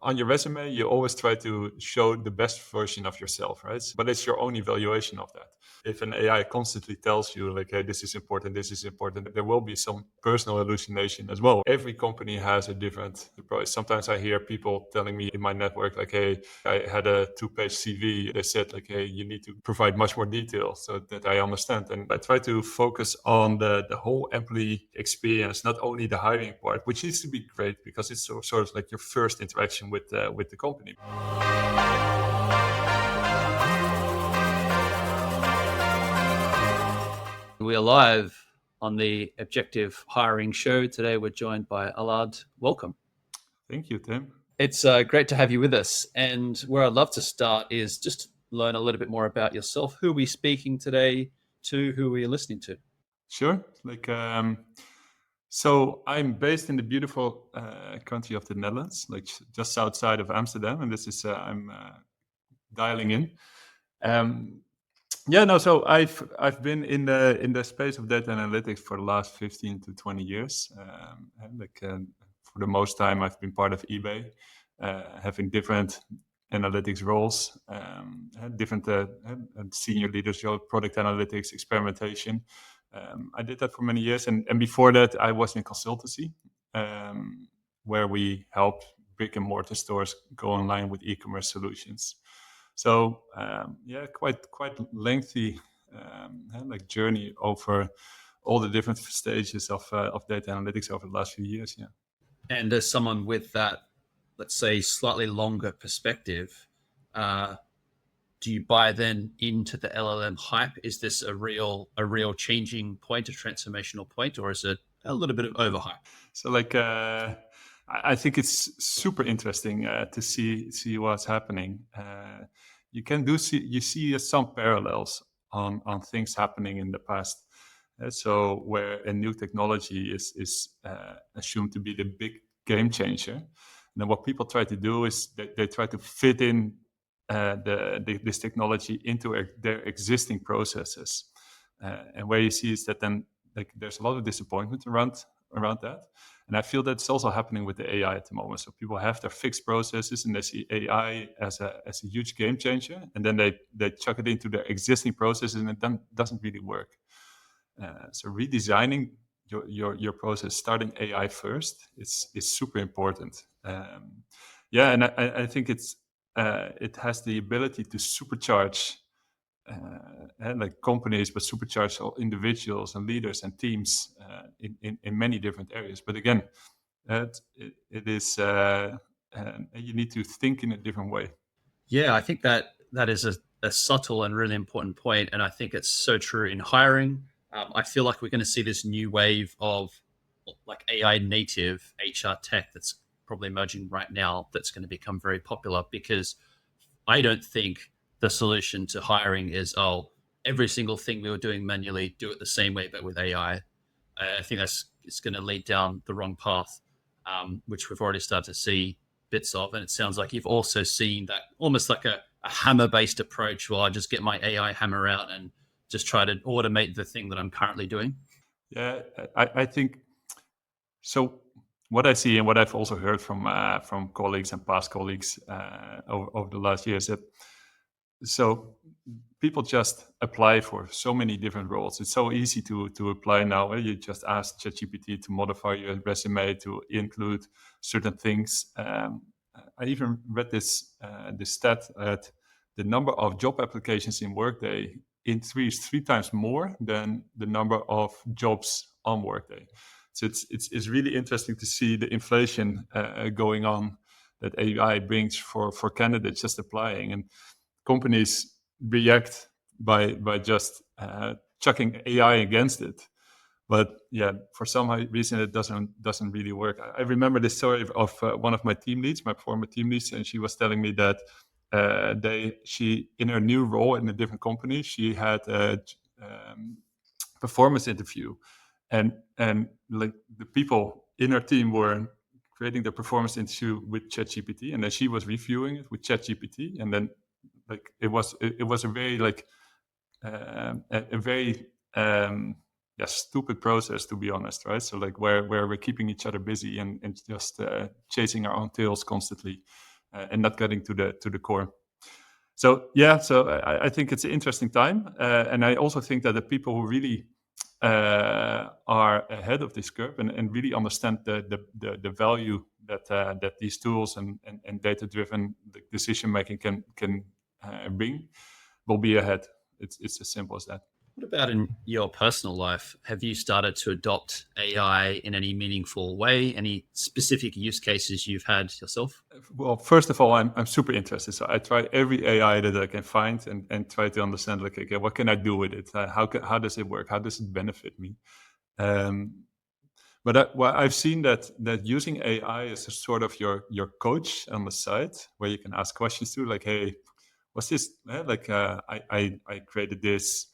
on your resume, you always try to show the best version of yourself, right? But it's your own evaluation of that. If an AI constantly tells you like, hey, this is important, there will be some personal hallucination as well. Every company has a different approach. Sometimes I hear people telling me in my network, like, hey, I had a 2-page CV. They said like, hey, you need to provide much more detail so that I understand. And I try to focus on the whole employee experience, not only the hiring part, which needs to be great because it's sort of like your first interaction with the company. We are live on the Objective Hiring Show. Today we're joined by Allard. Welcome. Thank you, Tim. It's great to have you with us. And where I'd love to start is just learn a little bit more about yourself. Who are we speaking today to? Who are we listening to? Sure. So I'm based in the beautiful country of the Netherlands, like just outside of Amsterdam, and this is I'm dialing in. So I've been in the space of data analytics for the last 15 to 20 years. For the most time, I've been part of eBay, having different analytics roles, different senior leadership, product analytics, experimentation. I did that for many years, and before that, I was in consultancy, where we helped brick and mortar stores go online with e-commerce solutions. So quite lengthy journey over all the different stages of data analytics over the last few years. Yeah. And as someone with that, let's say, slightly longer perspective, do you buy then into the LLM hype? Is this a real changing point, a transformational point, or is it a little bit of overhype? So I think it's super interesting to see what's happening. You see some parallels on things happening in the past. So where a new technology is assumed to be the big game changer, and then what people try to do is they try to fit in this technology into their existing processes, and where you see is that then there's a lot of disappointment around that. And I feel that's also happening with the AI at the moment. So people have their fixed processes and they see AI as a huge game changer, and then they chuck it into their existing processes, and it then doesn't really work. So redesigning your process, starting AI first, is super important. And I think it has the ability to supercharge companies, but supercharge all individuals and leaders and teams in many different areas. But again, it is you need to think in a different way. Yeah, I think that is a subtle and really important point, and I think it's so true in hiring. I feel like we're going to see this new wave of like AI native HR tech that's probably emerging right now that's going to become very popular, because I don't think the solution to hiring is, every single thing we were doing manually, do it the same way but with AI. I think it's going to lead down the wrong path, which we've already started to see bits of. And it sounds like you've also seen that almost like a hammer-based approach. Well, I just get my AI hammer out and just try to automate the thing that I'm currently doing. Yeah, I think so. What I see and what I've also heard from colleagues and past colleagues over the last years, that so people just apply for so many different roles. It's so easy to apply now. You just ask ChatGPT to modify your resume to include certain things. I even read this stat that the number of job applications in Workday increased 3 times more than the number of jobs on Workday. So it's really interesting to see the inflation going on that AI brings for candidates just applying, and companies react by just chucking AI against it. But yeah, for some reason it doesn't really work. I remember the story of one of my team leads, my former team leads, and she was telling me that she in her new role in a different company, she had a performance interview, and like the people in her team were creating the performance interview with ChatGPT, and then she was reviewing it with ChatGPT, and then like it was a very a very stupid process, to be honest, right? So like where we're keeping each other busy and just chasing our own tails constantly. and not getting to the core. So yeah, so I think it's an interesting time, and I also think that the people who really are ahead of this curve and really understand the value that these tools and data driven decision making can bring will be ahead. It's as simple as that. What about in your personal life? Have you started to adopt AI in any meaningful way? Any specific use cases you've had yourself? Well, first of all, I'm super interested. So I try every AI that I can find and try to understand, like, okay, what can I do with it? How does it work? How does it benefit me? Um, well, I've seen that using AI is a sort of your coach on the side, where you can ask questions to, like, hey, what's this? I created this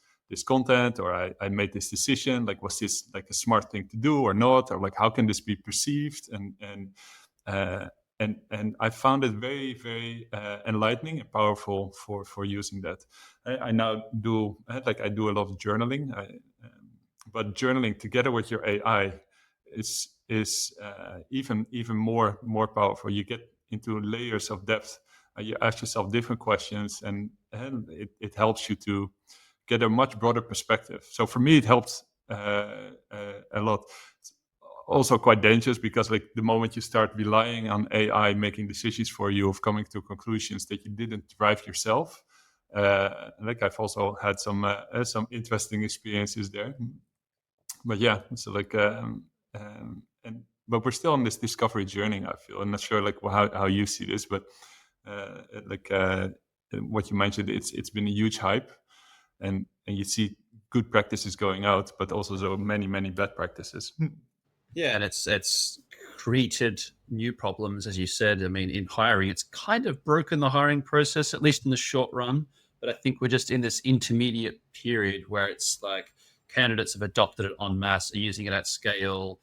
content, or I made this decision. Like, was this like a smart thing to do or not? Or like, how can this be perceived? Uh, and I found it very very enlightening and powerful for using that. I now do I do a lot of journaling, but journaling together with your AI is even more powerful. You get into layers of depth. You ask yourself different questions, and it helps you to get a much broader perspective. So for me, it helped a lot. It's also quite dangerous because, like, the moment you start relying on AI making decisions for you, of coming to conclusions that you didn't drive yourself, like I've also had some interesting experiences there. But yeah, so like and but we're still on this discovery journey. I feel I'm not sure like how you see this, but uh, like what you mentioned, it's been a huge hype, and you see good practices going out, but also so many bad practices. Yeah, and it's created new problems, as you said. I mean, in hiring, it's kind of broken the hiring process, at least in the short run. But I think we're just in this intermediate period where it's like candidates have adopted it en masse, are using it at scale,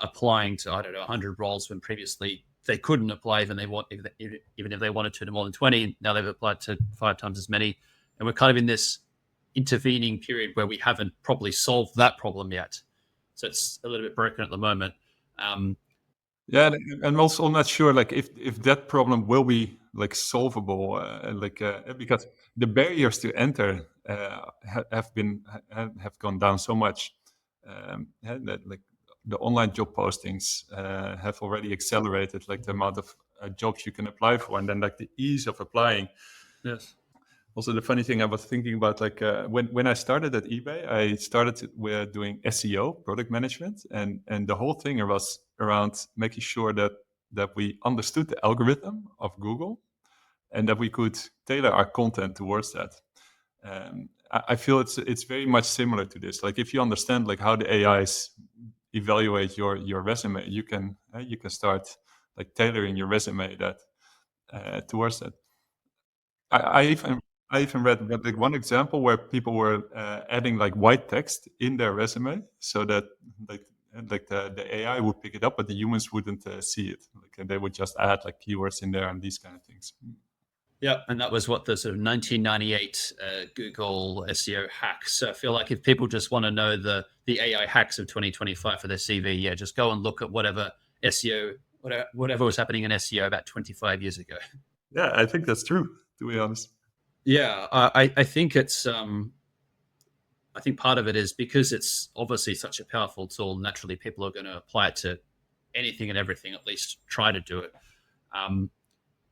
applying to, I don't know, 100 roles when previously they couldn't apply even if they wanted to more than 20. Now they've applied to 5 times as many. And we're kind of in this intervening period where we haven't properly solved that problem yet. So it's a little bit broken at the moment. Um, Yeah, and I'm also not sure like if that problem will be like solvable, because the barriers to enter have gone down so much. That like the online job postings have already accelerated like the amount of jobs you can apply for, and then like the ease of applying. yes. Also, the funny thing I was thinking about, like when I started at eBay, I started with doing SEO, product management, and the whole thing was around making sure that we understood the algorithm of Google and that we could tailor our content towards that. I feel it's very much similar to this. Like if you understand like how the AIs evaluate your resume, you can start like tailoring your resume that towards that. I, I even I even read like one example where people were adding like white text in their resume so that like the AI would pick it up, but the humans wouldn't see it. Like and they would just add like keywords in there and these kind of things. Yeah, and that was what the sort of 1998 Google SEO hacks. So I feel like if people just want to know the AI hacks of 2025 for their CV, yeah, just go and look at whatever SEO, whatever was happening in SEO about 25 years ago. Yeah, I think that's true. To be honest. Yeah, I think it's I think part of it is because it's obviously such a powerful tool. Naturally, people are going to apply it to anything and everything. At least try to do it. Um,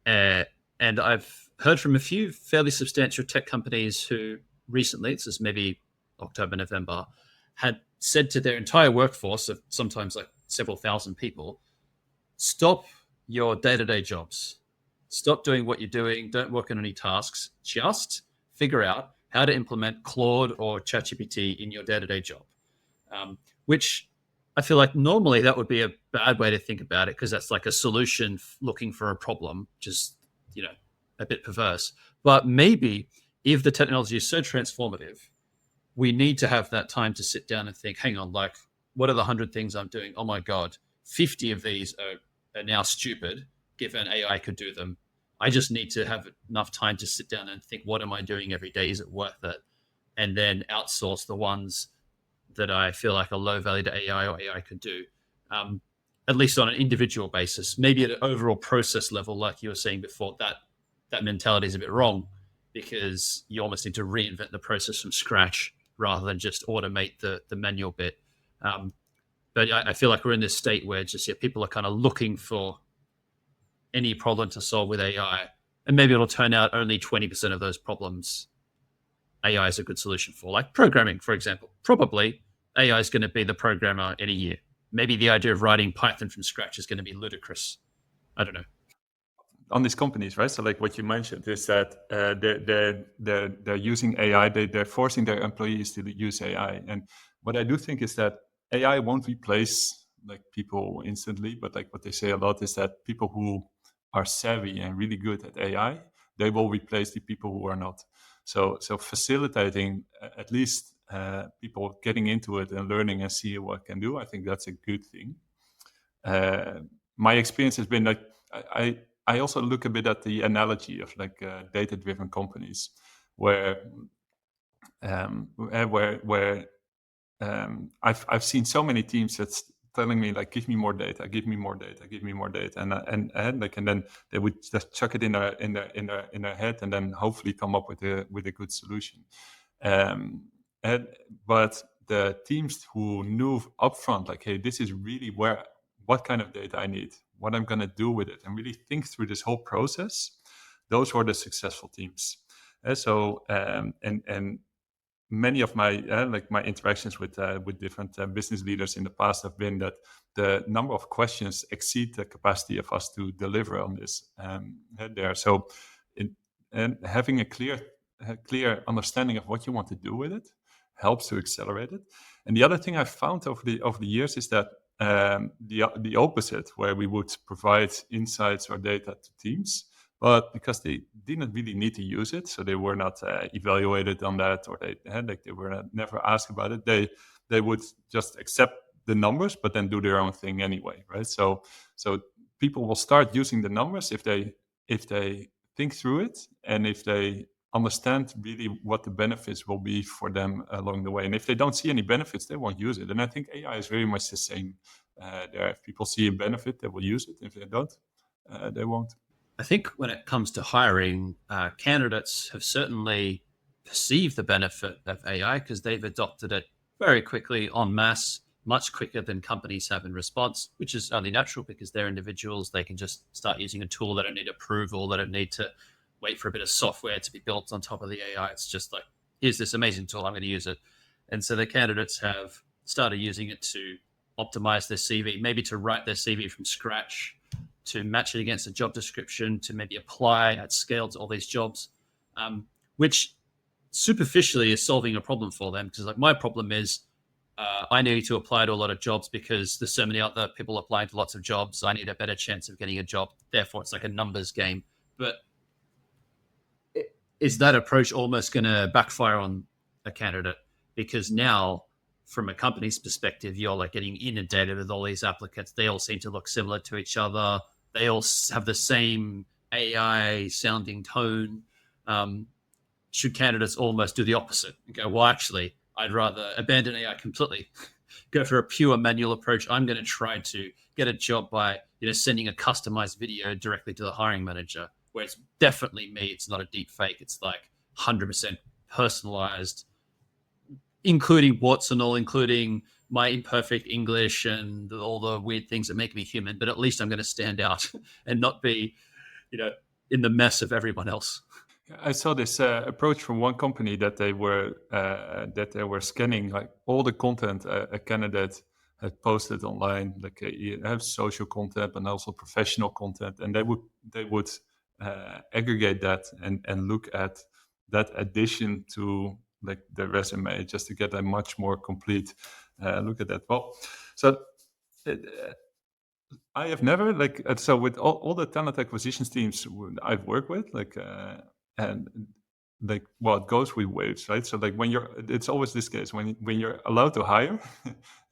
uh, and I've heard from a few fairly substantial tech companies who recently, this is maybe October, November, had said to their entire workforce of sometimes like several thousand people, stop your day to day jobs. Stop doing what you're doing. Don't work on any tasks. Just figure out how to implement Claude or ChatGPT in your day to day job, which I feel like normally that would be a bad way to think about it because that's like a solution looking for a problem, just, you know, a bit perverse. But maybe if the technology is so transformative, we need to have that time to sit down and think, hang on, like, what are the 100 things I'm doing? Oh my God, 50 of these are now stupid, given AI could do them. I just need to have enough time to sit down and think, what am I doing every day? Is it worth it? And then outsource the ones that I feel like are low value to AI or AI could do. Um, at least on an individual basis. Maybe at an overall process level, like you were saying before, that mentality is a bit wrong, because you almost need to reinvent the process from scratch rather than just automate the manual bit. But I feel like we're in this state where just people are kind of looking for any problem to solve with AI, and maybe it'll turn out only 20% of those problems AI is a good solution for, like programming, for example. Probably AI is going to be the programmer in a year. Maybe the idea of writing Python from scratch is going to be ludicrous. I don't know. On these companies, right? So like what you mentioned is that they're using AI. They're forcing their employees to use AI. And what I do think is that AI won't replace like people instantly, but like what they say a lot is that people who are savvy and really good at AI, they will replace the people who are not. So facilitating at least people getting into it and learning and see what it can do, I think that's a good thing. My experience has been like I also look a bit at the analogy of like data-driven companies, where I've seen so many teams that's telling me like, give me more data, give me more data, give me more data, and like, and then they would just chuck it in their head, and then hopefully come up with a good solution. But the teams who knew upfront, like, hey, this is really what kind of data I need, what I'm going to do with it, and really think through this whole process, those were the successful teams. And many of my my interactions with different business leaders in the past have been that the number of questions exceed the capacity of us to deliver on this there. So and having a clear understanding of what you want to do with it helps to accelerate it. And the other thing I've found over the years is that the opposite, where we would provide insights or data to teams, but because they didn't really need to use it, so they were not evaluated on that, or they were never asked about it. They would just accept the numbers, but then do their own thing anyway, right? So people will start using the numbers if they think through it, and if they understand really what the benefits will be for them along the way. And if they don't see any benefits, they won't use it. And I think AI is very much the same there. If people see a benefit, they will use it. If they don't, they won't. I think when it comes to hiring, candidates have certainly perceived the benefit of AI because they've adopted it very quickly en masse, much quicker than companies have in response, which is only natural because they're individuals. They can just start using a tool. They don't need approval. They don't need to wait for a bit of software to be built on top of the AI. It's just like, here's this amazing tool, I'm going to use it. And so the candidates have started using it to optimize their CV, maybe to write their CV from scratch, to match it against a job description, to maybe apply at scale to all these jobs, which superficially is solving a problem for them. Because like my problem is I need to apply to a lot of jobs because there's so many other people applying to lots of jobs. I need a better chance of getting a job. Therefore, it's like a numbers game. But is that approach almost going to backfire on a candidate? Because now, from a company's perspective, you're like getting inundated with all these applicants. They all seem to look similar to each other. They all have the same AI sounding tone. Should candidates almost do the opposite and go, well, actually, I'd rather abandon AI completely, go for a pure manual approach. I'm going to try to get a job by sending a customized video directly to the hiring manager, where it's definitely me. It's not a deep fake. It's like 100% personalized, including warts and all, including my imperfect English and all the weird things that make me human. But at least I'm going to stand out and not be, in the mess of everyone else. I saw this approach from one company that they were scanning like all the content a candidate had posted online, like you have social content and also professional content, and they would aggregate that and look at that addition to like the resume just to get a much more complete look at that. Well, so I have never so with all the talent acquisitions teams I've worked with, and like, well, it goes with waves, right? So like it's always this case when you're allowed to hire,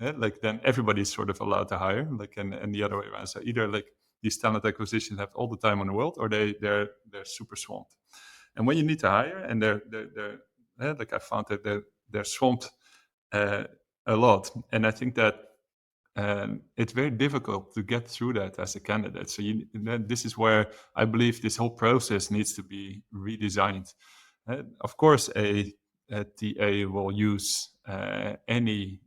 like then everybody's sort of allowed to hire, like and the other way around. So either like these talent acquisitions have all the time in the world, or they're super swamped. And when you need to hire, and they're like I found that they're swamped a lot, and I think that it's very difficult to get through that as a candidate. So then this is where I believe this whole process needs to be redesigned. Of course, a TA will use any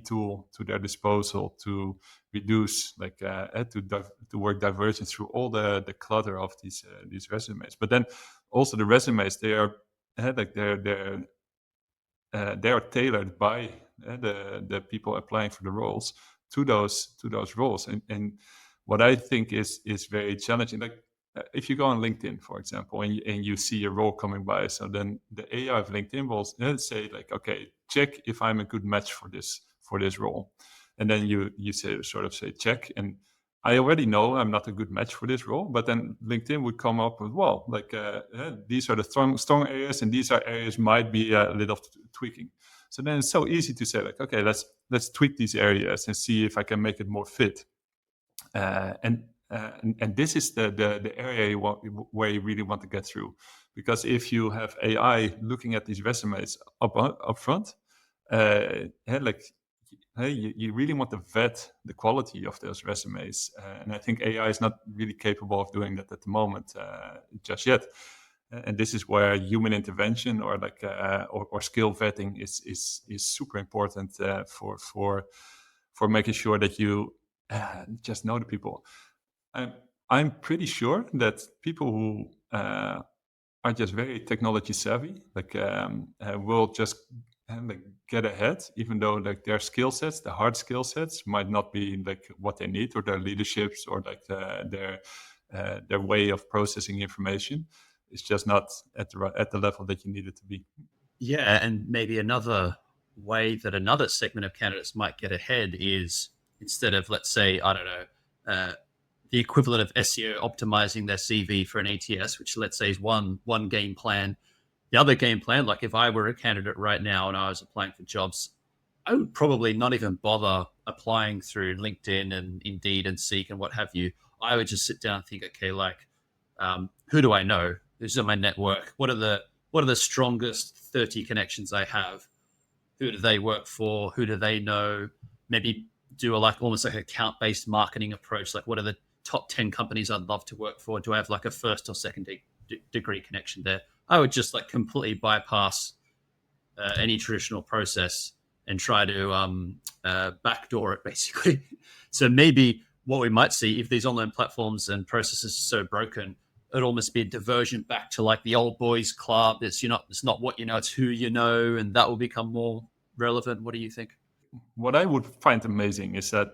tool to their disposal to reduce, like to work divergent through all the clutter of these resumes. But then also the resumes, they are like they are tailored by the people applying for the roles to those roles. And what I think is very challenging, like if you go on LinkedIn, for example, and you see a role coming by, so then the AI of LinkedIn will say like, okay, check if I'm a good match for this role, and then you sort of say check, and I already know I'm not a good match for this role, but then LinkedIn would come up with, well, like these are the strong areas, and these are areas might be a little tweaking. So then it's so easy to say like, okay, let's tweak these areas and see if I can make it more fit. And this is the area where you really want to get through, because if you have AI looking at these resumes up front, like you really want to vet the quality of those resumes, and I think AI is not really capable of doing that at the moment just yet. And this is where human intervention or like or skill vetting is super important for making sure that you just know the people. I'm pretty sure that people who are just very technology savvy, like will just like get ahead, even though like their skill sets, the hard skill sets, might not be like what they need, or their leaderships, or like their way of processing information. It's just not at the level that you need it to be. Yeah, and maybe another way that another segment of candidates might get ahead is, instead of, let's say, I don't know, the equivalent of SEO optimizing their CV for an ATS, which let's say is one game plan. The other game plan, like if I were a candidate right now and I was applying for jobs, I would probably not even bother applying through LinkedIn and Indeed and Seek and what have you. I would just sit down and think, okay, like who do I know? Who's in my network? What are the strongest 30 connections I have? Who do they work for? Who do they know? Maybe do almost like account based marketing approach. Like, what are the top 10 companies I'd love to work for? Do I have like a first or second degree connection there? I would just like completely bypass any traditional process and try to backdoor it, basically. So maybe what we might see, if these online platforms and processes are so broken, it almost be a diversion back to like the old boys club. It's not what you know, it's who you know, and that will become more relevant. What do you think? What I would find amazing is that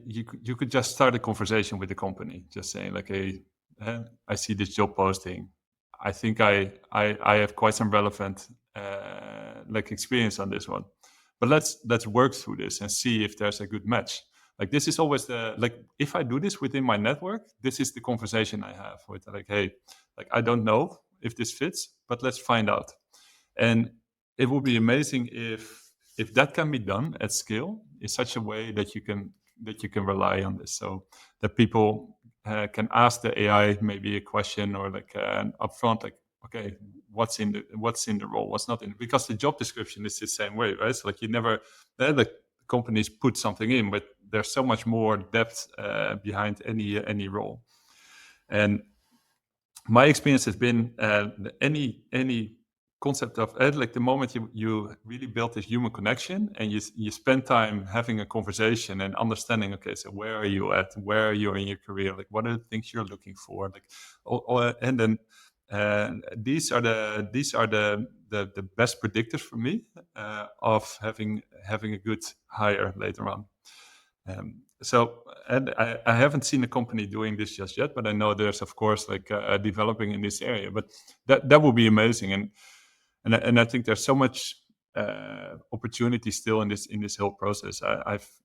you could just start a conversation with the company, just saying like, "Hey, I see this job posting. I think I have quite some relevant like experience on this one, but let's work through this and see if there's a good match." Like this is always the like, if I do this within my network, this is the conversation I have with like, "Hey, like I don't know if this fits, but let's find out." And it would be amazing if that can be done at scale in such a way that you can rely on this, so that people can ask the AI maybe a question, or like upfront, like, okay, what's in the role, what's not in, because the job description is the same way, right? So like you never, the companies put something in, but there's so much more depth behind any role. And my experience has been any concept of like the moment you really build this human connection, and you spend time having a conversation and understanding, okay, so where are you at, where are you in your career, like what are the things you're looking for, like and then these are the best predictors for me of having a good hire later on. So, and I haven't seen a company doing this just yet, but I know there's of course like developing in this area. But that would be amazing, and I think there's so much opportunity still in this whole process.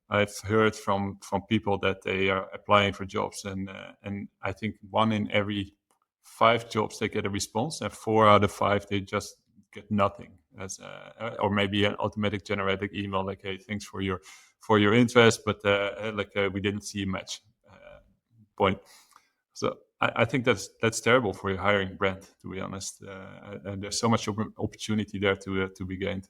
I've heard from people that they are applying for jobs, and I think 1 in every 5 jobs they get a response, and 4 out of 5 they just get nothing, as or maybe an automatic generated email like, "Hey, thanks for your interest, but we didn't see a match." Point. So I think that's terrible for your hiring brand, to be honest. And there's so much opportunity there to be gained.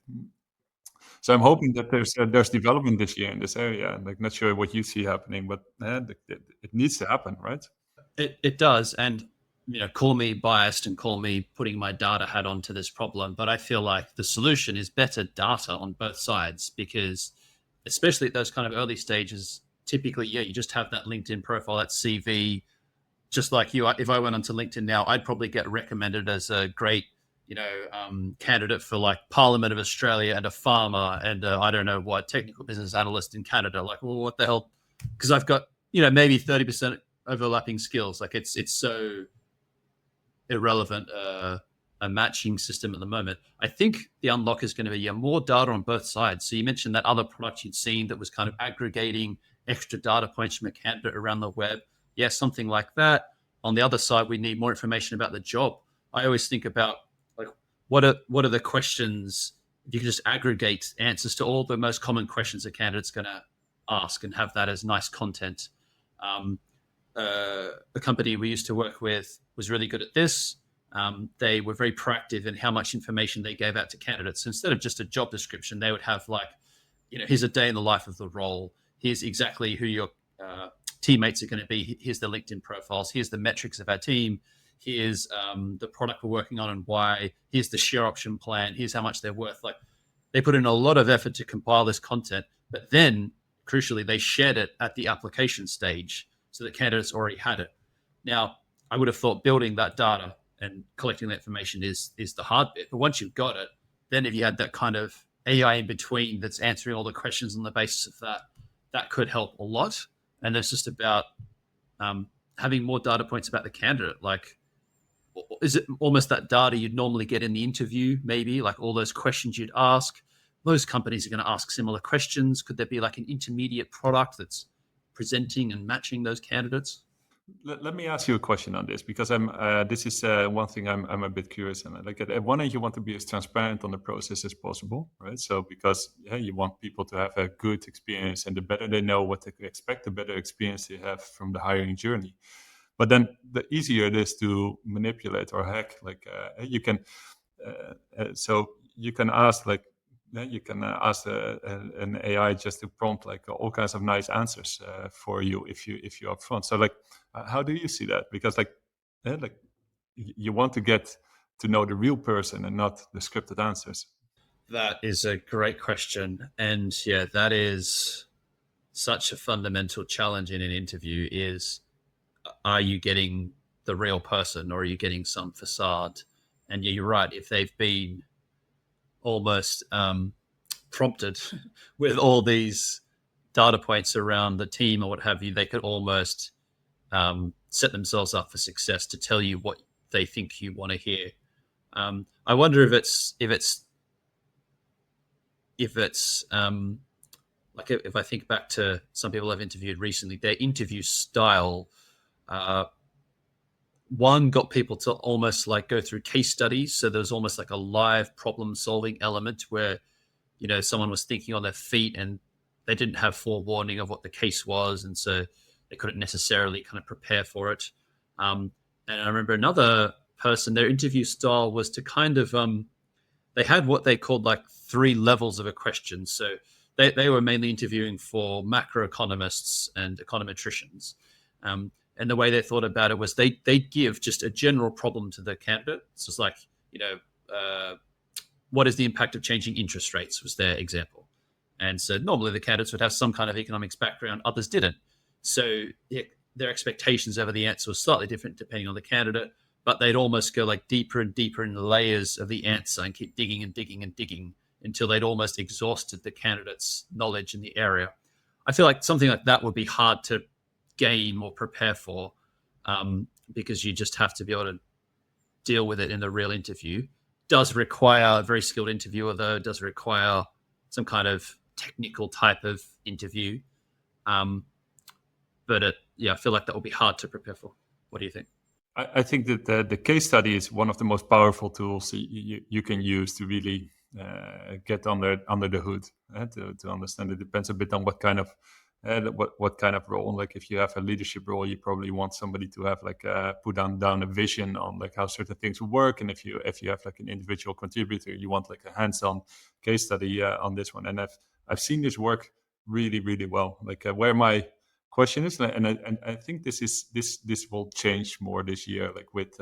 So I'm hoping that there's development this year in this area. Like, not sure what you see happening, but it needs to happen, right? It does, and call me biased and call me putting my data hat onto this problem, but I feel like the solution is better data on both sides because, especially at those kind of early stages, typically, yeah, you just have that LinkedIn profile, that CV. Just like you, if I went onto LinkedIn now, I'd probably get recommended as a great, candidate for like Parliament of Australia and a farmer and I don't know what technical business analyst in Canada. Like, well, what the hell? Because I've got maybe 30% overlapping skills. Like it's so irrelevant a matching system at the moment. I think the unlock is going to be more data on both sides. So you mentioned that other product you'd seen that was kind of aggregating extra data points from a candidate around the web. Yeah, something like that. On the other side, we need more information about the job. I always think about like what are the questions, if you can just aggregate answers to all the most common questions a candidate's going to ask and have that as nice content. Um, a company we used to work with was really good at this. They were very proactive in how much information they gave out to candidates. Instead of just a job description, they would have like, here's a day in the life of the role. Here's exactly who your teammates are going to be. Here's the LinkedIn profiles. Here's the metrics of our team. Here's the product we're working on and why. Here's the share option plan. Here's how much they're worth. Like, they put in a lot of effort to compile this content, but then crucially, they shared it at the application stage so that candidates already had it. Now, I would have thought building that data and collecting that information is the hard bit. But once you've got it, then if you had that kind of AI in between that's answering all the questions on the basis of that, that could help a lot. And it's just about having more data points about the candidate. Like, is it almost that data you'd normally get in the interview, maybe, like all those questions you'd ask? Most companies are going to ask similar questions. Could there be like an intermediate product that's presenting and matching those candidates? Let me ask you a question on this, because this is one thing I'm a bit curious on. Like, at one end, you want to be as transparent on the process as possible, right? So because you want people to have a good experience, and the better they know what to expect, the better experience they have from the hiring journey. But then the easier it is to manipulate or hack. Like, you can, so you can ask like, you can ask an AI just to prompt like all kinds of nice answers for you if you're upfront. So like, how do you see that? Because like you want to get to know the real person and not the scripted answers. That is a great question. And yeah, that is such a fundamental challenge in an interview is, are you getting the real person or are you getting some facade? And yeah, you're right. If they've been almost prompted with all these data points around the team or what have you, they could almost set themselves up for success to tell you what they think you want to hear. I wonder if it's like if I think back to some people I've interviewed recently, their interview style, one got people to almost like go through case studies. So there's almost like a live problem solving element where, someone was thinking on their feet and they didn't have forewarning of what the case was. And so they couldn't necessarily kind of prepare for it. And I remember another person, their interview style was to kind of, they had what they called like 3 levels of a question. So they were mainly interviewing for macroeconomists and econometricians. And the way they thought about it was they'd give just a general problem to the candidate. So it's like, what is the impact of changing interest rates was their example. And so normally the candidates would have some kind of economics background, others didn't. So their expectations over the answer was slightly different depending on the candidate, but they'd almost go like deeper and deeper in the layers of the answer and keep digging and digging and digging until they'd almost exhausted the candidate's knowledge in the area. I feel like something like that would be hard to game or prepare for because you just have to be able to deal with it in the real interview. Does require a very skilled interviewer, though. Does require some kind of technical type of interview. But I feel like that will be hard to prepare for. What do you think? I think that the case study is one of the most powerful tools you can use to really get under the hood, to understand. It depends a bit on what kind of what kind of role. Like if you have a leadership role, you probably want somebody to have like put down a vision on like how certain things work. And if you have like an individual contributor, you want like a hands-on case study on this one. And I've seen this work really really well. Like where my question is, and I think this will change more this year, like with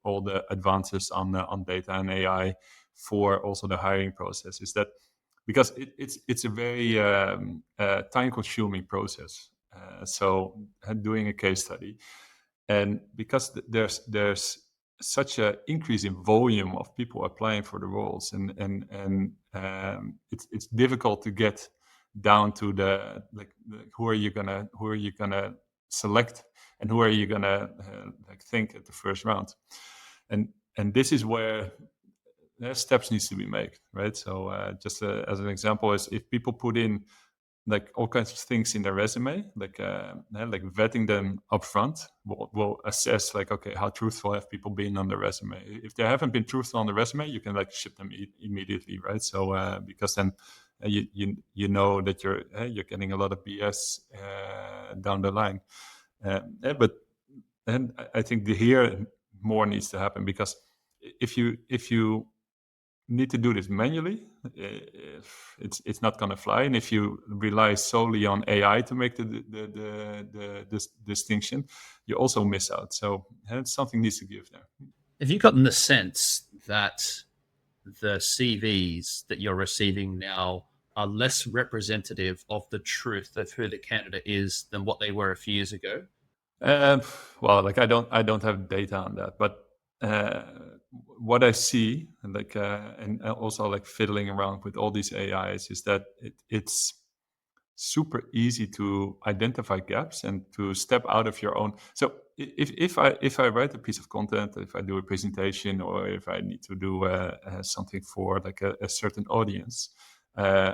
all the advances on data and AI for also the hiring process, is that because it's a very time-consuming process. So doing a case study, and because there's such an increase in volume of people applying for the roles, and it's difficult to get down to the who are you gonna select, and who are you gonna like think at the first round, and this is where steps needs to be made, right? So just as an example, is if people put in like all kinds of things in their resume, like vetting them upfront, we'll assess like, okay, how truthful have people been on the resume? If they haven't been truthful on the resume, you can like ship them immediately, right? So because then you know that you're getting a lot of BS down the line. But and I think here more needs to happen, because if you need to do this manually, it's not going to fly. And if you rely solely on AI to make this distinction, you also miss out. So something needs to give there. Have you gotten the sense that the CVs that you're receiving now are less representative of the truth of who the candidate is than what they were a few years ago? Um, well, like I don't have data on that, but uh, what I see, and also like fiddling around with all these AIs, is that it's super easy to identify gaps and to step out of your own. So if I write a piece of content, if I do a presentation, or if I need to do something for like a certain audience, uh,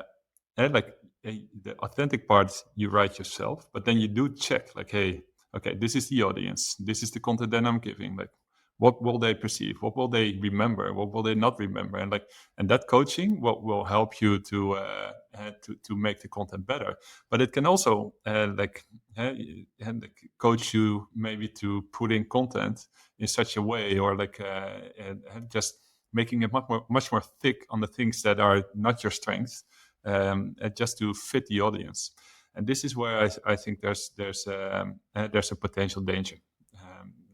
and like the authentic part you write yourself, but then you do check like, hey, okay, this is the audience, this is the content that I'm giving. Like, what will they perceive? What will they remember? What will they not remember? And that coaching will help you to make the content better. But it can also coach you maybe to put in content in such a way, or and just making it much more thick on the things that are not your strengths, just to fit the audience. And this is where I think there's a potential danger,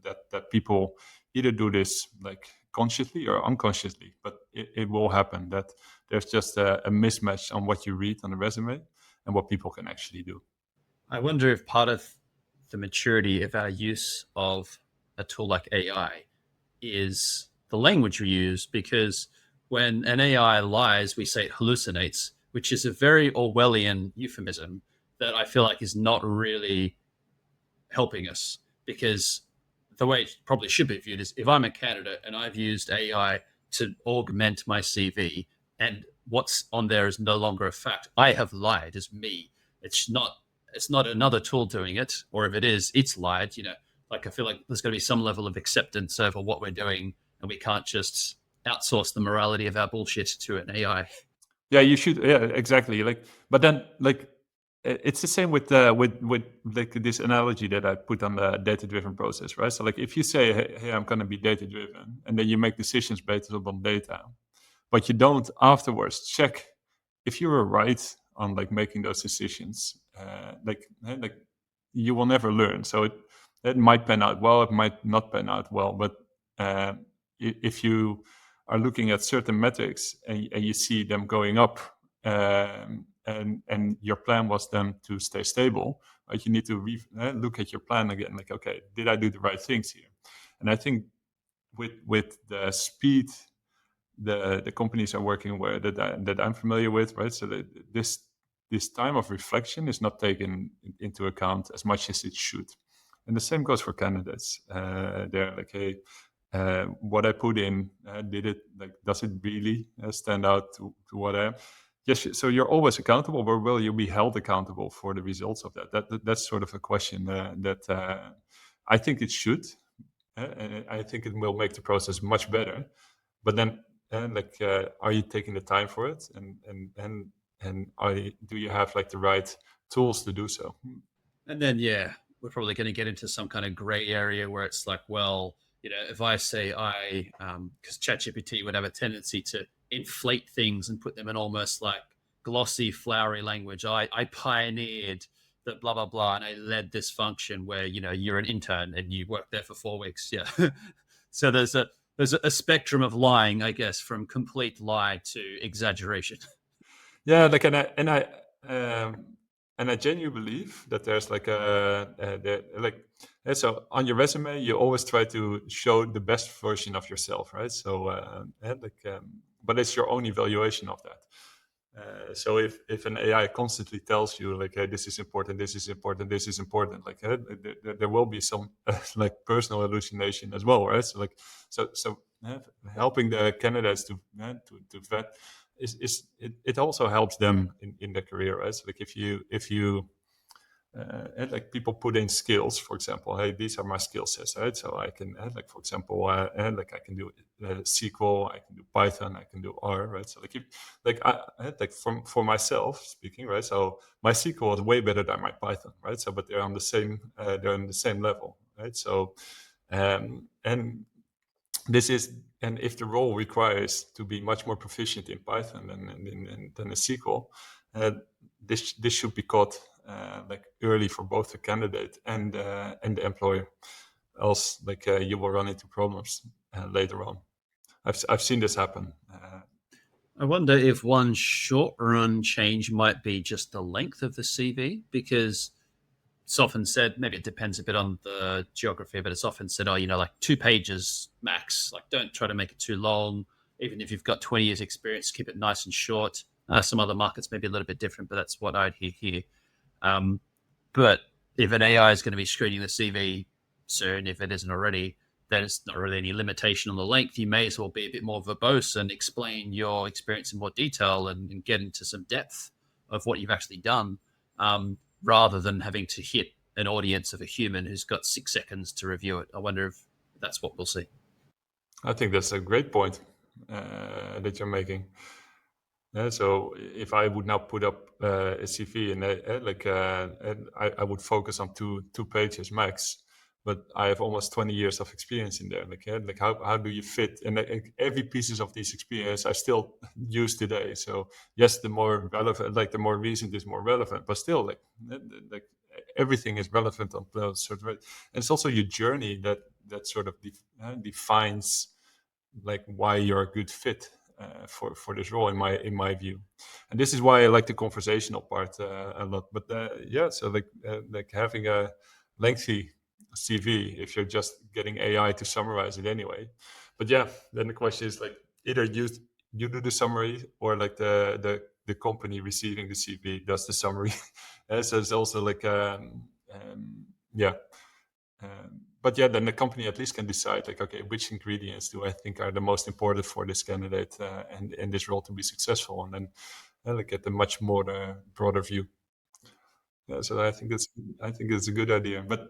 that people either do this like consciously or unconsciously, but it will happen that there's just a mismatch on what you read on the resume and what people can actually do. I wonder if part of the maturity of our use of a tool like AI is the language we use, because when an AI lies, we say it hallucinates, which is a very Orwellian euphemism that I feel like is not really helping us, because the way it probably should be viewed is if I'm a candidate and I've used AI to augment my CV and what's on there is no longer a fact, I have lied as me. It's not another tool doing it, or if it is, it's lied. Like I feel like there's going to be some level of acceptance over what we're doing, and we can't just outsource the morality of our bullshit to an AI. Yeah, you should. Yeah, exactly. Like, but then like it's the same with like this analogy that I put on the data driven process, right? So like if you say, hey, I'm going to be data driven, and then you make decisions based on data, but you don't afterwards check if you were right on like making those decisions, like you will never learn. So it might pan out well, it might not pan out well, but uh, if you are looking at certain metrics, and you see them going up, and your plan was then to stay stable, right? You need to look at your plan again, like, okay, did I do the right things here? And I think with the speed the companies are working where that I'm familiar with, right? So that this time of reflection is not taken into account as much as it should. And the same goes for candidates. They're like, hey, what I put in, did it, like, does it really stand out to what I am? Yes. So you're always accountable, but will you be held accountable for the results of that? That's sort of a question that I think it should. And I think it will make the process much better. But then, are you taking the time for it? And and do you have like the right tools to do so? And then, yeah, we're probably going to get into some kind of gray area where it's like, well, if I say because ChatGPT would have a tendency to inflate things and put them in almost like glossy, flowery language. I pioneered the blah, blah, blah, and I led this function where, you're an intern and you worked there for 4 weeks. Yeah. So there's a spectrum of lying, I guess, from complete lie to exaggeration. Yeah, like um, and I genuinely believe that there's like so on your resume you always try to show the best version of yourself, right? So but it's your own evaluation of that. So if an AI constantly tells you like, hey, this is important, this is important, this is important, like there will be some like personal hallucination as well, right? So helping the candidates to vet it also helps them in their career, right? So like if you and like people put in skills, for example, hey, these are my skill sets, right? So I can like, for example, like I can do SQL, I can do Python, I can do R, right? So like like for myself speaking, right? So my SQL is way better than my Python, right? So but they're on the same level, right? So and this is and if the role requires to be much more proficient in Python than a SQL, this should be caught like early for both the candidate and the employer. Else, like you will run into problems later on. I've seen this happen. I wonder if one short run change might be just the length of the CV, because it's often said, maybe it depends a bit on the geography, but it's often said, like 2 pages max. Like, don't try to make it too long. Even if you've got 20 years experience, keep it nice and short. Some other markets may be a little bit different, but that's what I'd hear here. But if an AI is going to be screening the CV soon, if it isn't already, then it's not really any limitation on the length. You may as well be a bit more verbose and explain your experience in more detail and get into some depth of what you've actually done, rather than having to hit an audience of a human who's got 6 seconds to review it. I wonder if that's what we'll see. I think that's a great point that you're making. Yeah, so if I would now put up a CV and I would focus on two pages max, but I have almost 20 years of experience in there. Like how do you fit? And every pieces of this experience I still use today. So yes, the more relevant, like the more recent is more relevant, but still like everything is relevant on those sort of. And it's also your journey that sort of defines like why you're a good fit for this role in my view. And this is why I like the conversational part a lot. But yeah, so like having a lengthy CV if you're just getting AI to summarize it anyway. But yeah, then the question is like either you do the summary or like the company receiving the CV does the summary. So it's also like yeah. But yeah, then the company at least can decide, like, okay, which ingredients do I think are the most important for this candidate and in this role to be successful, and then like get a much more broader view. Yeah, so I think it's a good idea. But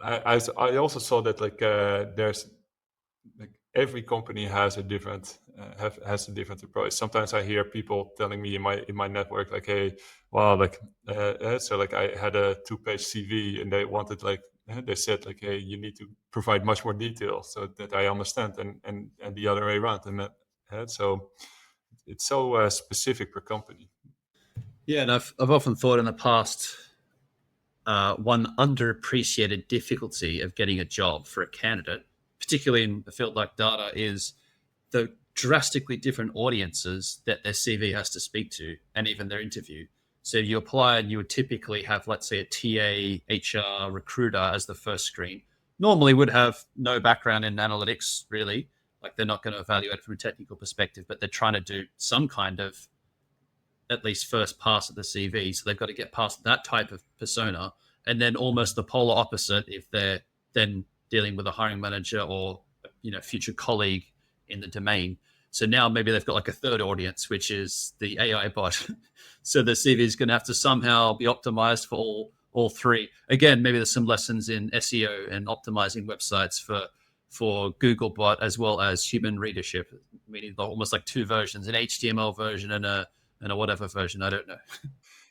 I also saw that like there's like every company has a different has a different approach. Sometimes I hear people telling me in my network like, hey, well, like so like I had a 2-page CV and they wanted like they said like, hey, you need to provide much more detail so that I understand, and the other way around, and so it's so specific per company. Yeah, and I've often thought in the past, one underappreciated difficulty of getting a job for a candidate, particularly in a field like data, is the drastically different audiences that their CV has to speak to, and even their interview. So you apply and you would typically have, let's say, a TA, HR, recruiter as the first screen. Normally would have no background in analytics, really. Like, they're not going to evaluate it from a technical perspective, but they're trying to do some kind of at least first pass at the CV. So they've got to get past that type of persona. And then almost the polar opposite if they're then dealing with a hiring manager or future colleague in the domain. So now maybe they've got like a third audience, which is the AI bot. So the CV is going to have to somehow be optimized for all three. Again, maybe there's some lessons in SEO and optimizing websites for Googlebot as well as human readership, meaning almost like two versions, an HTML version and a whatever version. I don't know.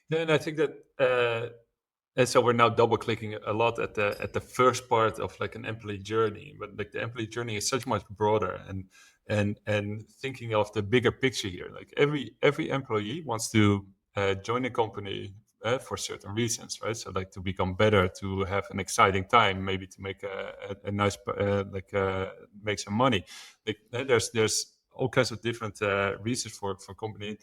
Yeah, and I think that and so we're now double clicking a lot at the first part of like an employee journey, but like the employee journey is such much broader, and thinking of the bigger picture here. Like every employee wants to join a company for certain reasons, right? So like to become better, to have an exciting time, maybe to make a nice make some money. Like there's all kinds of different reasons for company,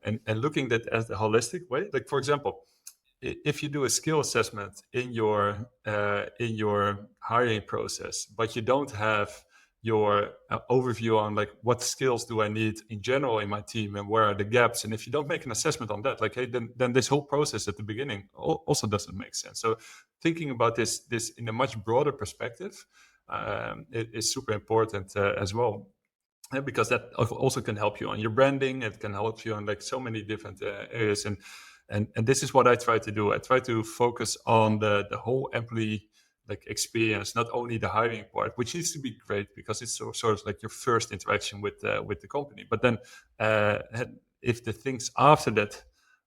and looking at that as the holistic way. Like for example, if you do a skill assessment in your hiring process, but you don't have your overview on like what skills do I need in general in my team and where are the gaps, and if you don't make an assessment on that, like hey, then this whole process at the beginning also doesn't make sense. So thinking about this in a much broader perspective is super important as well. Because that also can help you on your branding. It can help you on like so many different areas, and this is what I try to do. I try to focus on the whole employee like experience, not only the hiring part, which needs to be great because it's sort of like your first interaction with the company. But then if the things after that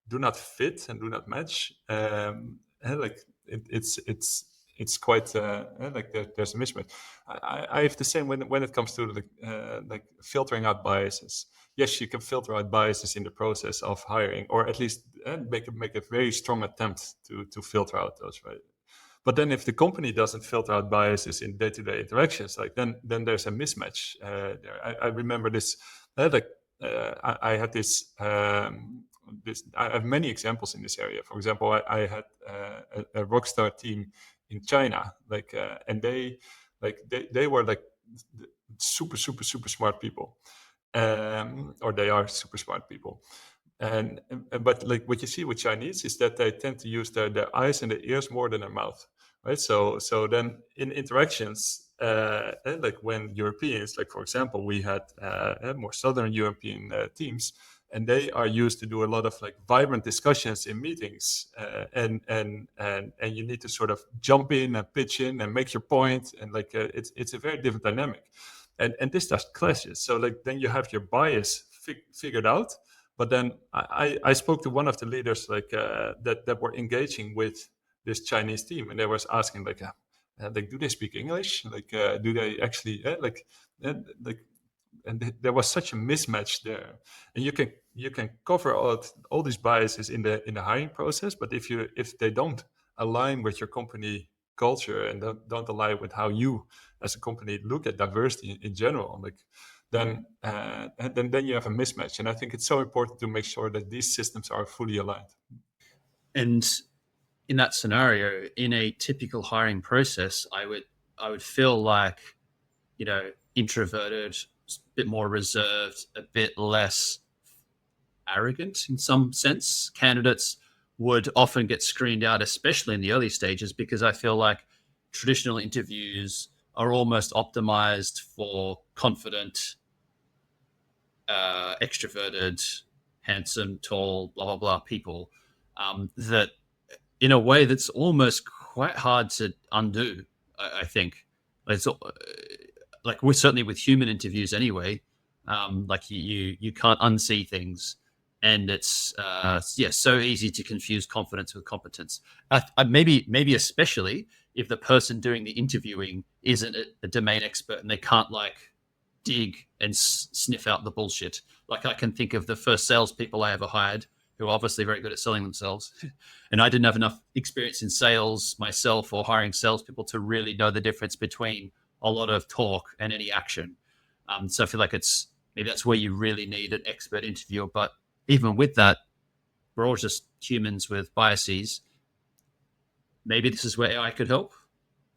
do not fit and do not match, like it's quite like there's a mismatch. I have the same when it comes to like filtering out biases. Yes, you can filter out biases in the process of hiring, or at least make a very strong attempt to filter out those, right? But then if the company doesn't filter out biases in day-to-day interactions, like then there's a mismatch there. I remember this. I had this. I have many examples in this area. For example, I had a rockstar team in China, and they were like super smart people, or they are super smart people. But like what you see with Chinese is that they tend to use their eyes and their ears more than their mouth, right? So then in interactions, and like when Europeans, like for example, we had more Southern European teams, and they are used to do a lot of like vibrant discussions in meetings, and you need to sort of jump in and pitch in and make your point, and like it's a very different dynamic, and this does clashes. So like then you have your bias figured out, but then I spoke to one of the leaders that were engaging with this Chinese team, and they was asking like do they speak English? Do they actually and there was such a mismatch there, and you can cover all these biases in the hiring process, but if they don't align with your company culture and don't align with how you as a company look at diversity in general, like then you have a mismatch. And I think it's so important to make sure that these systems are fully aligned. And in that scenario, in a typical hiring process, I would feel like, introverted, a bit more reserved, a bit less arrogant in some sense. Candidates would often get screened out, especially in the early stages, because I feel like traditional interviews are almost optimized for confident, extroverted, handsome, tall, blah blah blah people. That in a way that's almost quite hard to undo. I think it's like we're certainly with human interviews anyway. Like you can't unsee things, and it's so easy to confuse confidence with competence. Maybe especially if the person doing the interviewing isn't a domain expert and they can't like dig and sniff out the bullshit. Like I can think of the first salespeople I ever hired who are obviously very good at selling themselves. And I didn't have enough experience in sales myself or hiring salespeople to really know the difference between a lot of talk and any action. So I feel like maybe that's where you really need an expert interviewer. But even with that, we're all just humans with biases. Maybe this is where AI could help.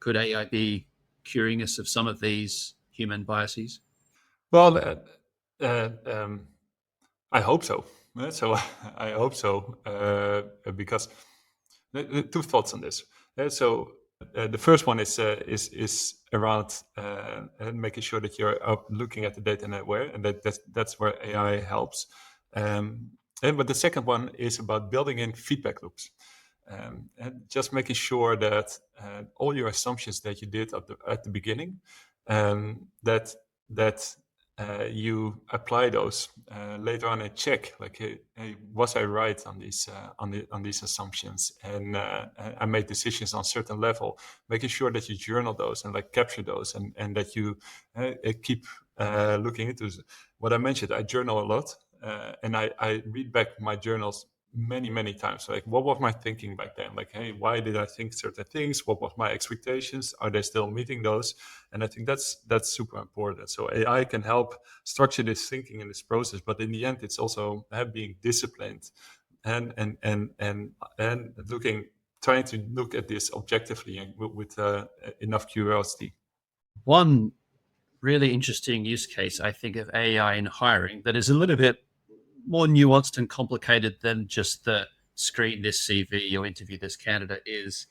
Could AI be curing us of some of these human biases? Well, I hope so. So I hope so, because two thoughts on this. The first one is around making sure that you're looking at the data and aware, and that's where AI helps. But the second one is about building in feedback loops, and just making sure that all your assumptions that you did at the beginning that you apply those later on and check, like, hey, was I right on these assumptions, and I made decisions on certain level, making sure that you journal those and like capture those, and that you keep looking into what I mentioned. I journal a lot, and I read back my journals many times. Like, what was my thinking back then? Like, hey, why did I think certain things? What was my expectations? Are they still meeting those? And I think that's super important. So AI can help structure this thinking and this process, but in the end, it's also being disciplined and trying to look at this objectively and with enough curiosity. One really interesting use case, I think, of AI in hiring that is a little bit more nuanced and complicated than just the screen this CV or interview this candidate is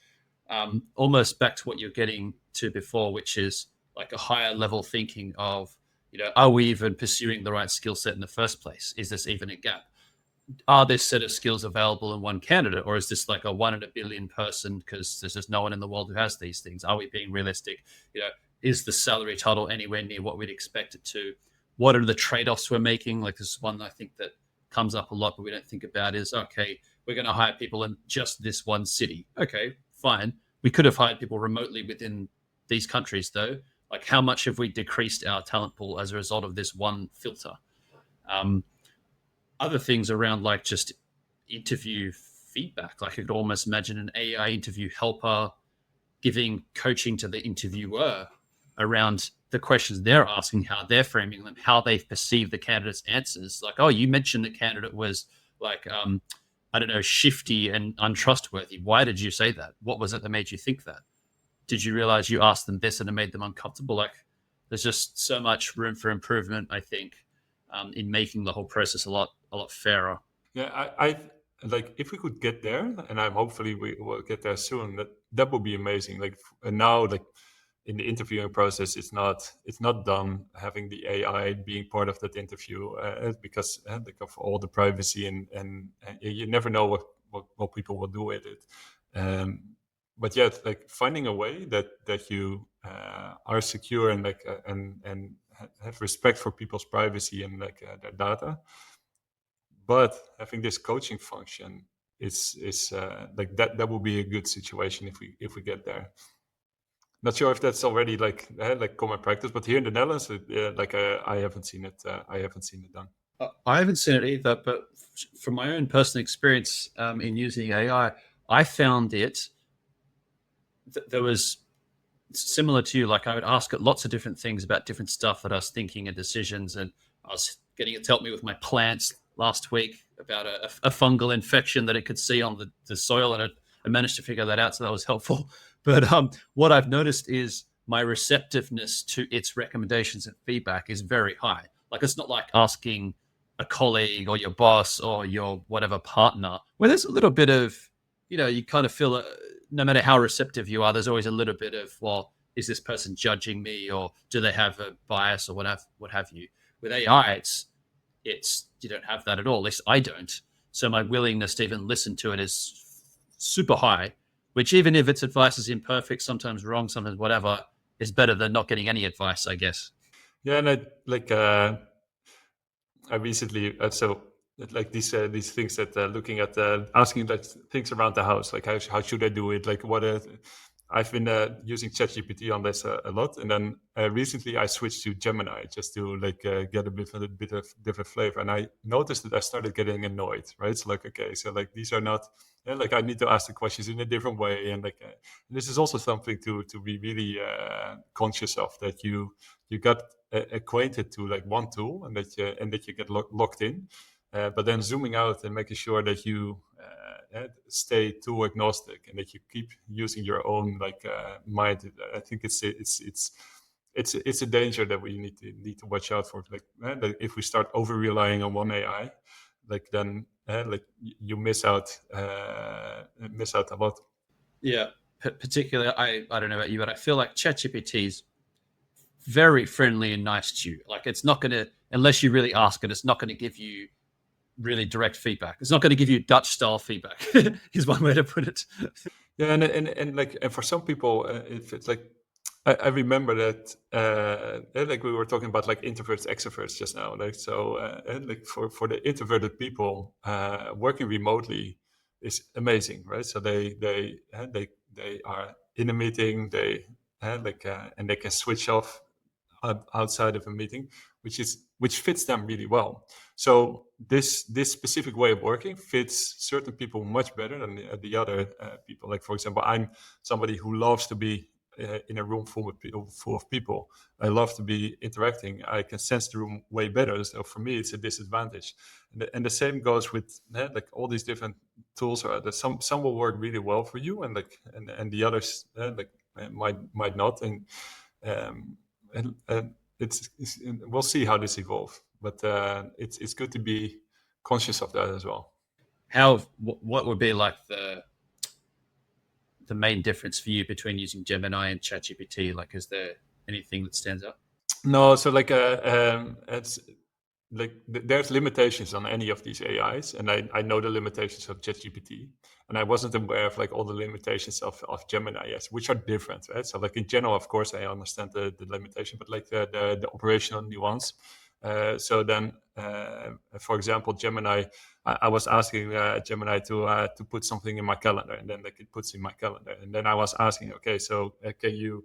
almost back to what you're getting to before, which is like a higher level thinking of, are we even pursuing the right skill set in the first place? Is this even a gap? Are this set of skills available in one candidate, or is this like a 1 in a billion person because there's just no one in the world who has these things? Are we being realistic? Is the salary title anywhere near what we'd expect it to? What are the trade-offs we're making? Like, this is one I think that comes up a lot, but we don't think about is, okay, we're going to hire people in just this one city. Okay, fine. We could have hired people remotely within these countries, though. Like, how much have we decreased our talent pool as a result of this one filter? Other things around like just interview feedback. Like, I could almost imagine an AI interview helper giving coaching to the interviewer around the questions they're asking, how they're framing them, how they perceive the candidate's answers. Like, oh, you mentioned the candidate was like, I don't know, shifty and untrustworthy. Why did you say that? What was it that made you think that? Did you realize you asked them this and it made them uncomfortable? Like, there's just so much room for improvement, I think, in making the whole process a lot fairer. Yeah, I like, if we could get there, and I'm hopefully we will get there soon. That would be amazing. Like, and now, like, in the interviewing process, it's not done having the AI being part of that interview, because like, of all the privacy and you never know what people will do with it. But yet, like, finding a way that you are secure and like and have respect for people's privacy and like their data, but having this coaching function is like that will be a good situation if we get there. Not sure if that's already like common practice, but here in the Netherlands, I haven't seen it. I haven't seen it done. I haven't seen it either, but from my own personal experience in using AI, I found it. There was similar to you. Like, I would ask it lots of different things about different stuff that I was thinking and decisions, and I was getting it to help me with my plants last week about a fungal infection that it could see on the soil, and I managed to figure that out, so that was helpful. But what I've noticed is my receptiveness to its recommendations and feedback is very high. Like, it's not like asking a colleague or your boss or your whatever partner, where there's a little bit of, you kind of feel no matter how receptive you are, there's always a little bit of, well, is this person judging me, or do they have a bias, or what have you? With AI, it's you don't have that at all. At least I don't. So my willingness to even listen to it is super high, which, even if its advice is imperfect, sometimes wrong, sometimes whatever, is better than not getting any advice, I guess. Yeah, and I recently so like these things that looking at asking like things around the house, like how should I do it, like what I've been using ChatGPT on this a lot, and then recently I switched to Gemini just to like get a bit of different flavor, and I noticed that I started getting annoyed. Right, so like, okay, so like these are not, like, I need to ask the questions in a different way, and like this is also something to be really conscious of, that you got acquainted to like one tool, and that you get locked in, but then zooming out and making sure that you stay tool agnostic, and that you keep using your own like mind. I think it's a danger that we need to watch out for. Like if we start over relying on one AI, like then like you miss out a lot. Yeah, particularly, I don't know about you, but I feel like ChatGPT is very friendly and nice to you. Like, it's not going to, unless you really ask it, it's not going to give you really direct feedback. It's not going to give you Dutch style feedback, is one way to put it. Yeah, and like, and for some people, if it's like, I remember that like we were talking about like introverts, extroverts just now. Like so, and like for the introverted people, working remotely is amazing, right? So they are in a meeting, and they can switch off outside of a meeting, which fits them really well. So this specific way of working fits certain people much better than the other people. Like for example, I'm somebody who loves to be in a room full of people. I love to be interacting. I can sense the room way better. So for me, it's a disadvantage. And the same goes with like all these different tools. Are there. Some will work really well for you, and and the others might not. Um, and we'll see how this evolves. But it's good to be conscious of that as well. What would be like the main difference for you between using Gemini and ChatGPT? Like, is there anything that stands out? No, so like it's like there's limitations on any of these AIs, and I know the limitations of ChatGPT, and I wasn't aware of like all the limitations of Gemini, yes, which are different, right? So like in general, of course, I understand the limitation, but like the operational nuance. So then, for example, Gemini, I was asking Gemini to put something in my calendar, and then like it puts in my calendar, and then I was asking, okay, so can you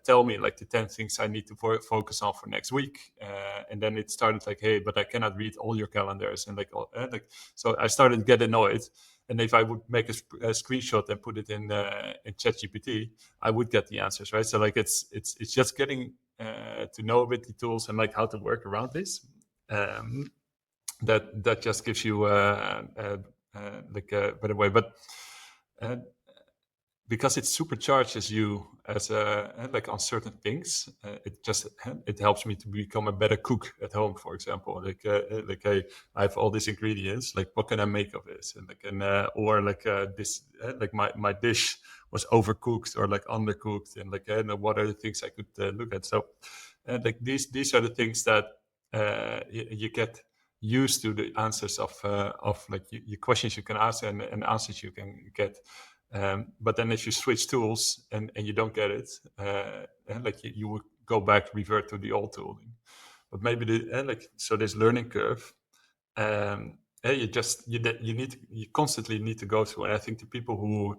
tell me like the 10 things I need to focus on for next week. And then it started like, hey, but I cannot read all your calendars. And like so I started to get annoyed. And if I would make a screenshot and put it in ChatGPT, I would get the answers, right? So like it's just getting to know a bit the tools and like how to work around this. That just gives you like a better way. But uh, because it supercharges you as like on certain things, it helps me to become a better cook at home, for example. Like hey, I have all these ingredients, like what can I make of this, and like or like this like my dish was overcooked or like undercooked, and like what are the things I could look at. So like these are the things that you get used to the answers of like your questions you can ask and answers you can get. But then if you switch tools and you don't get it, and like you would go back, revert to the old tooling. But maybe like so this learning curve, you constantly need to go through. And I think the people who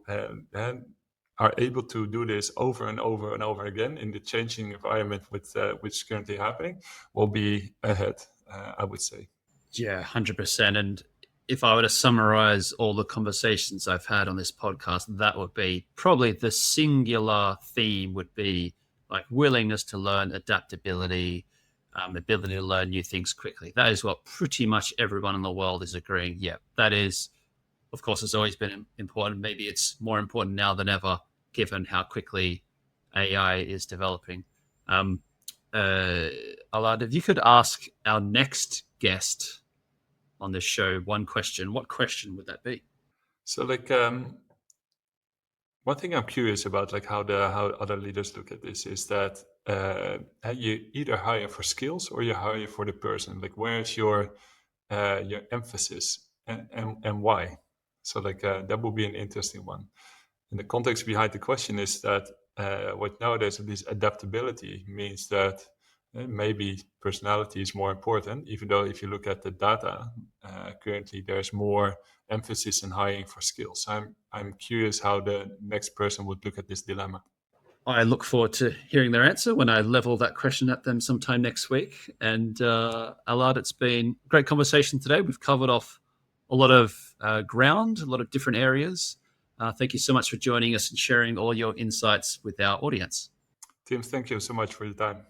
are able to do this over and over and over again in the changing environment with which is currently happening will be ahead. I would say. Yeah, 100%. And if I were to summarize all the conversations I've had on this podcast, that would be probably the singular theme would be like willingness to learn, adaptability, ability to learn new things quickly. That is what pretty much everyone in the world is agreeing. Yeah, that is, of course, has always been important. Maybe it's more important now than ever, given how quickly AI is developing. Um, Allard, if you could ask our next guest on this show one question, what question would that be? So like one thing I'm curious about, like how other leaders look at this, is that you either hire for skills or you hire for the person. Like, where's your emphasis and why? So, like that would be an interesting one. And the context behind the question is that what nowadays this adaptability means that maybe personality is more important, even though if you look at the data, currently there's more emphasis in hiring for skills. I'm curious how the next person would look at this dilemma. I look forward to hearing their answer when I level that question at them sometime next week. And Allard, it's been a great conversation today. We've covered off a lot of ground, a lot of different areas. Thank you so much for joining us and sharing all your insights with our audience. Tim, thank you so much for your time.